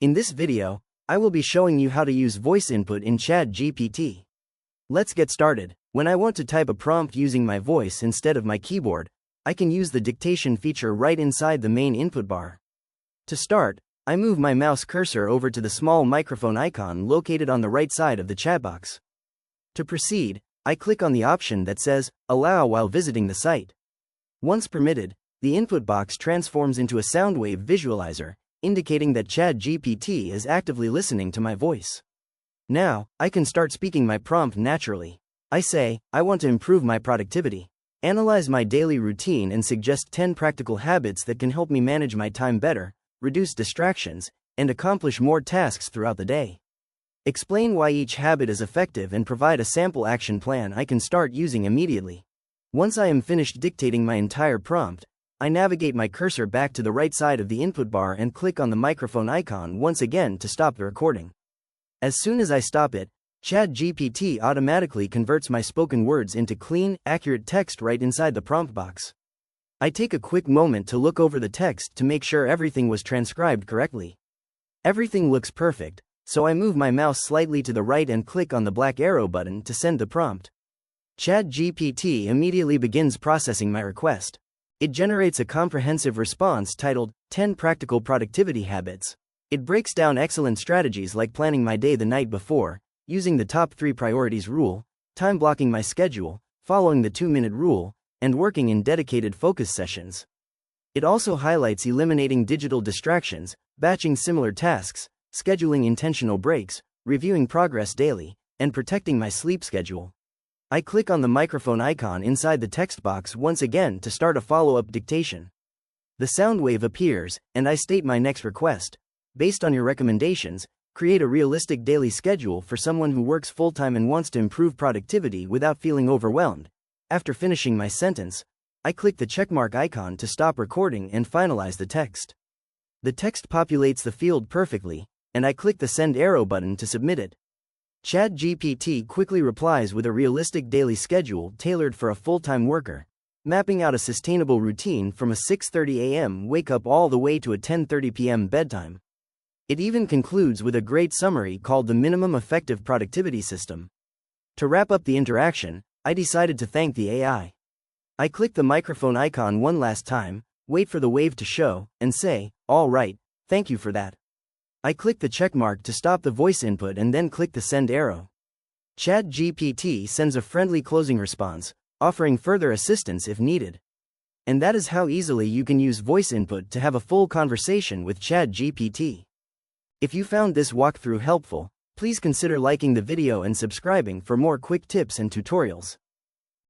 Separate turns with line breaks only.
In this video, I will be showing you how to use voice input in ChatGPT. Let's get started. When I want to type a prompt using my voice instead of my keyboard, I can use the dictation feature right inside the main input bar. To start, I move my mouse cursor over to the small microphone icon located on the right side of the chat box. To proceed, I click on the option that says, Allow while visiting the site. Once permitted, the input box transforms into a sound wave visualizer, indicating that ChatGPT is actively listening to my voice. Now, I can start speaking my prompt naturally. I say, I want to improve my productivity, analyze my daily routine and suggest 10 practical habits that can help me manage my time better, reduce distractions, and accomplish more tasks throughout the day. Explain why each habit is effective and provide a sample action plan I can start using immediately. Once I am finished dictating my entire prompt, I navigate my cursor back to the right side of the input bar and click on the microphone icon once again to stop the recording. As soon as I stop it, ChatGPT automatically converts my spoken words into clean, accurate text right inside the prompt box. I take a quick moment to look over the text to make sure everything was transcribed correctly. Everything looks perfect, so I move my mouse slightly to the right and click on the black arrow button to send the prompt. ChatGPT immediately begins processing my request. It generates a comprehensive response titled 10 Practical Productivity Habits. It breaks down excellent strategies like planning my day the night before, using the top 3 priorities rule, time blocking my schedule, following the 2-minute rule, and working in dedicated focus sessions. It also highlights eliminating digital distractions, batching similar tasks, scheduling intentional breaks, reviewing progress daily, and protecting my sleep schedule. I click on the microphone icon inside the text box once again to start a follow-up dictation. The sound wave appears, and I state my next request. Based on your recommendations, create a realistic daily schedule for someone who works full-time and wants to improve productivity without feeling overwhelmed. After finishing my sentence, I click the checkmark icon to stop recording and finalize the text. The text populates the field perfectly, and I click the send arrow button to submit it. ChatGPT quickly replies with a realistic daily schedule tailored for a full-time worker, mapping out a sustainable routine from a 6:30 a.m. wake-up all the way to a 10:30 p.m. bedtime. It even concludes with a great summary called the Minimum Effective Productivity System. To wrap up the interaction, I decided to thank the AI. I click the microphone icon one last time, wait for the wave to show, and say, all right, thank you for that. I click the checkmark to stop the voice input and then click the send arrow. ChatGPT sends a friendly closing response, offering further assistance if needed. And that is how easily you can use voice input to have a full conversation with ChatGPT. If you found this walkthrough helpful, please consider liking the video and subscribing for more quick tips and tutorials.